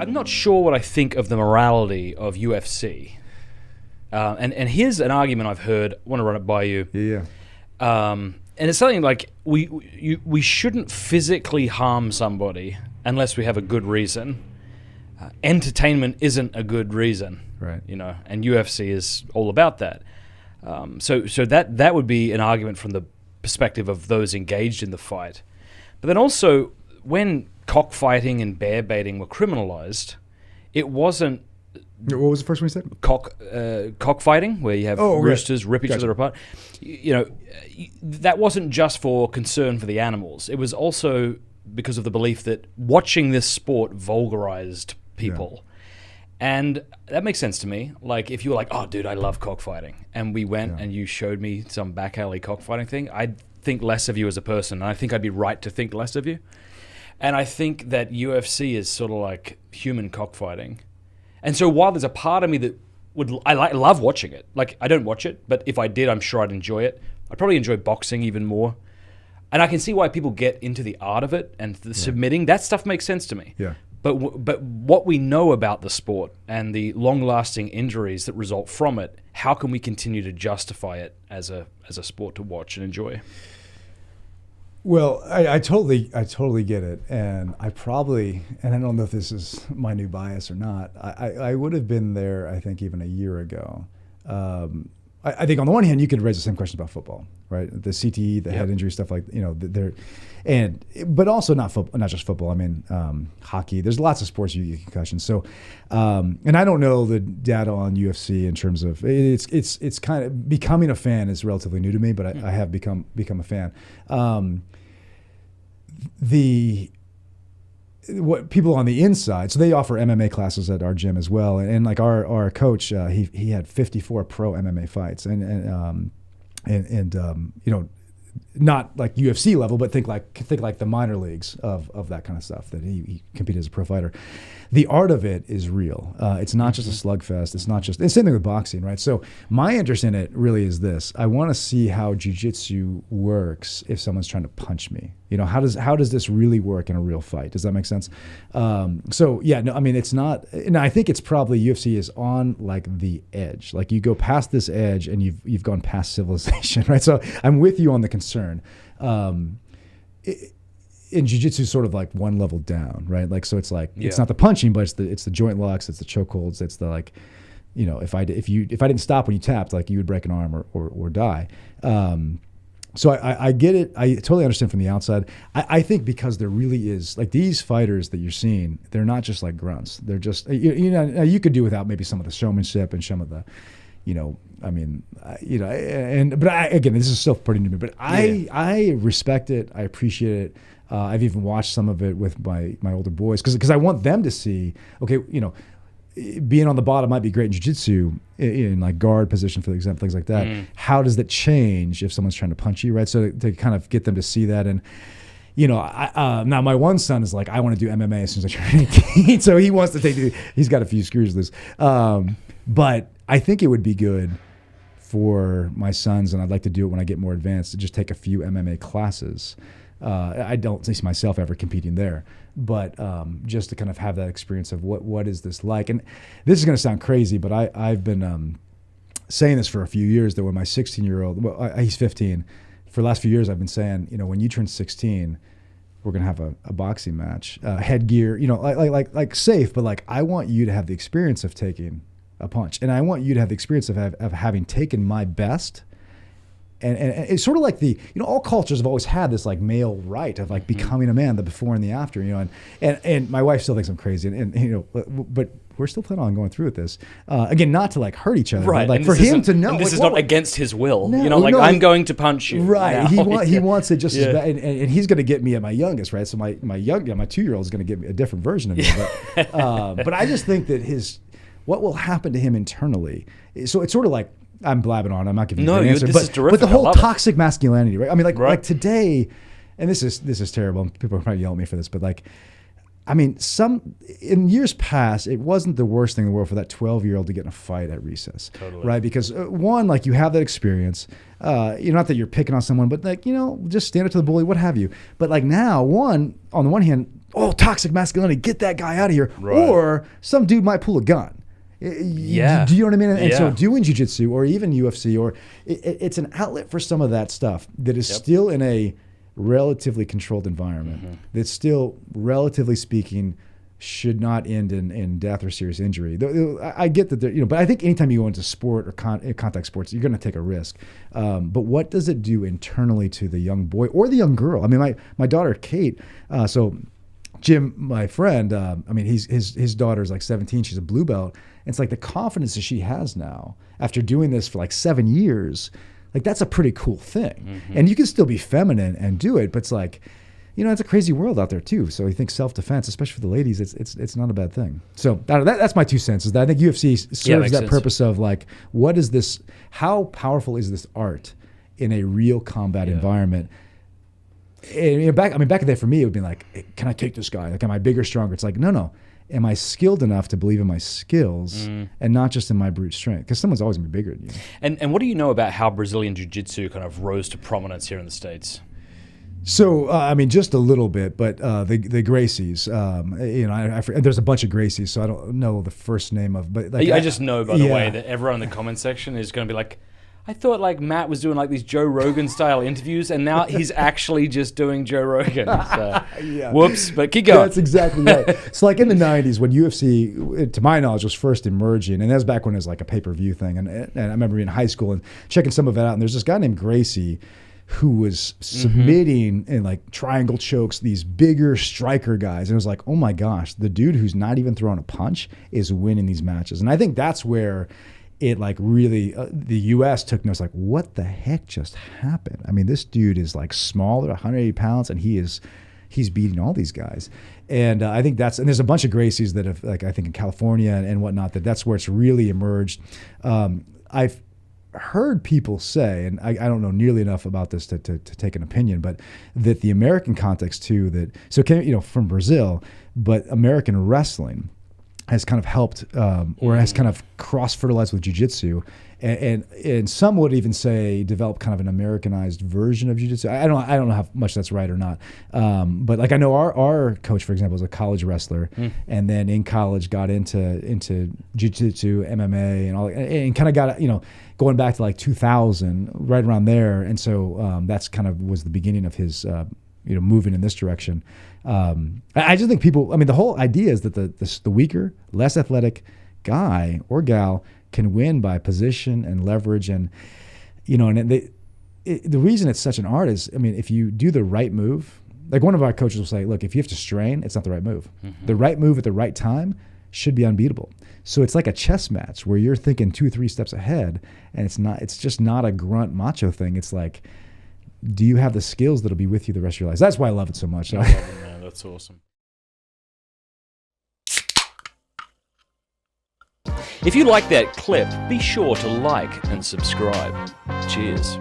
I'm not sure what I think of the morality of UFC. And here's an argument I've heard. I want to run it by you. Yeah. And it's something like we shouldn't physically harm somebody unless we have a good reason. Entertainment isn't a good reason, Right. And UFC is all about that. So that would be an argument from the perspective of those engaged in the fight. But then also, when cockfighting and bear baiting were criminalized, it wasn't What was the first one you said? cockfighting, where you have roosters rip each other apart. That wasn't just for concern for the animals. It was also because of the belief that watching this sport vulgarized people. And that makes sense to me. Like, if you were like, oh, dude, I love cockfighting, and we went and you showed me some back alley cockfighting thing, I'd think less of you as a person, and I think I'd be right to think less of you. And I think that UFC is sort of like human cockfighting. And so while there's a part of me that love watching it, like, I don't watch it, but if I did, I'm sure I'd enjoy it. I'd probably enjoy boxing even more. And I can see why people get into the art of it and the submitting. That stuff makes sense to me. Yeah. But what we know about the sport and the long-lasting injuries that result from it, how can we continue to justify it as a sport to watch and enjoy? Well, I totally get it, and I don't know if this is my new bias or not. I would have been there, I think, even a year ago. I think on the one hand, you could raise the same questions about football, right? The CTE, the head injury stuff, but also not just football. I mean, hockey. There's lots of sports you get concussions. So, and I don't know the data on UFC in terms of it's kind of becoming a fan is relatively new to me, but I have become a fan. What people on the inside, so they offer MMA classes at our gym as well, and like our coach, he had 54 pro MMA fights, and not like UFC level, but think like the minor leagues of that kind of stuff that he competed as a pro fighter. The art of it is real. It's not just a slugfest. It's not just, it's same thing with boxing, right? So my interest in it really is this. I want to see how jiu-jitsu works if someone's trying to punch me. How does this really work in a real fight? Does that make sense? It's not, and I think it's probably UFC is on like the edge. Like, you go past this edge and you've gone past civilization, right? So I'm with you on the concern. In jiu-jitsu, sort of like one level down, right? Like, so it's like, it's not the punching, but it's the joint locks, it's the chokeholds, it's the like, if I didn't stop when you tapped, like, you would break an arm or die. So I get it. I totally understand from the outside. I think because there really is, like, these fighters that you're seeing, they're not just like grunts. They're just, you could do without maybe some of the showmanship and some of the, again, this is still pretty new to me, but I respect it. I appreciate it. I've even watched some of it with my older boys because I want them to see, okay, being on the bottom might be great in jiu-jitsu in like guard position, for example, things like that. How does that change if someone's trying to punch you, right? So to kind of get them to see that. And, now my one son is like, I want to do MMA as soon as I turn 18. So he wants to he's got a few screws loose. But I think it would be good for my sons, and I'd like to do it when I get more advanced, to just take a few MMA classes. I don't see myself ever competing there, but just to kind of have that experience of what is this like. And this is going to sound crazy, but I've been saying this for a few years, that when my 16-year-old, he's 15, for the last few years I've been saying, when you turn 16, we're going to have a boxing match, headgear, like safe, but like, I want you to have the experience of taking a punch, and I want you to have the experience of having taken my best. And it's sort of like all cultures have always had this like male right of like becoming a man, the before and the after, and my wife still thinks I'm crazy, but we're still planning on going through with this. Again, not to like hurt each other, right? But like for him to know, and this like, is not against his will. No, I'm going to punch you. Right. He wants it just as bad, and he's going to get me at my youngest, right? So my 2-year-old is going to get me a different version of me. But I just think that what will happen to him internally. So it's sort of like, I'm blabbing on. I'm not giving you an answer. This is terrific. But the whole toxic masculinity, right? I mean, right. like today, and this is terrible. People are probably yelling at me for this, but like, I mean, in years past, it wasn't the worst thing in the world for that 12-year-old to get in a fight at recess, Totally. right? Because one, like you have that experience. Not that you're picking on someone, but like just stand up to the bully, what have you. But like now, on the one hand, toxic masculinity, get that guy out of here, right. Or some dude might pull a gun. Yeah. Do you know what I mean? And so doing jiu-jitsu or even UFC, or it's an outlet for some of that stuff that is still in a relatively controlled environment that still, relatively speaking, should not end in death or serious injury. I get that, but I think anytime you go into sport or contact sports, you're going to take a risk. But what does it do internally to the young boy or the young girl? I mean, my daughter, Kate, so Jim, my friend, his daughter's like 17. She's a blue belt. And it's like the confidence that she has now after doing this for like 7 years. Like that's a pretty cool thing. And you can still be feminine and do it, but it's like, it's a crazy world out there too. So I think self-defense, especially for the ladies, it's not a bad thing. So that's my 2 cents. Is that I think UFC serves that purpose of like, what is this? How powerful is this art in a real combat environment? And back in the day for me, it would be like, hey, can I take this guy? Like, am I bigger, stronger? It's like, no. Am I skilled enough to believe in my skills and not just in my brute strength? Because someone's always going to be bigger than you. And what do you know about how Brazilian Jiu-Jitsu kind of rose to prominence here in the States? So, just a little bit, but the Gracies, there's a bunch of Gracies, so I don't know the first name of, but like, I just know, by the way, that everyone in the comment section is going to be like, I thought like Matt was doing like these Joe Rogan style interviews, and now he's actually just doing Joe Rogan. So, whoops, but keep going. That's exactly right. So like in the 90s when UFC, to my knowledge, was first emerging, and that was back when it was like a pay-per-view thing. And I remember being in high school and checking some of it out, and there's this guy named Gracie who was submitting in like triangle chokes, these bigger striker guys. And it was like, oh my gosh, the dude who's not even throwing a punch is winning these matches. And I think that's where it like really, the U.S. took notice, like, what the heck just happened? I mean, this dude is like smaller, 180 pounds, and he's beating all these guys. And I think and there's a bunch of Gracies that have, like, I think in California and whatnot, that's where it's really emerged. I've heard people say, and I don't know nearly enough about this to take an opinion, but that the American context too, from Brazil, but American wrestling has kind of helped or has kind of cross-fertilized with jiu-jitsu, and some would even say develop kind of an Americanized version of jiu-jitsu. I don't know how much that's right or not, but like I know our coach, for example, was a college wrestler, and then in college got into jiu-jitsu, MMA, and all, and kind of got going back to like 2000, right around there, and so that's kind of was the beginning of his moving in this direction. I just think people, the whole idea is that the weaker, less athletic guy or gal can win by position and leverage. And, the reason it's such an art is, if you do the right move, like one of our coaches will say, look, if you have to strain, it's not the right move. The right move at the right time should be unbeatable. So it's like a chess match where you're thinking 2-3 steps ahead, and it's just not a grunt macho thing. It's like, do you have the skills that'll be with you the rest of your life? That's why I love it so much. I love it, man. That's awesome. If you like that clip, be sure to like and subscribe. Cheers.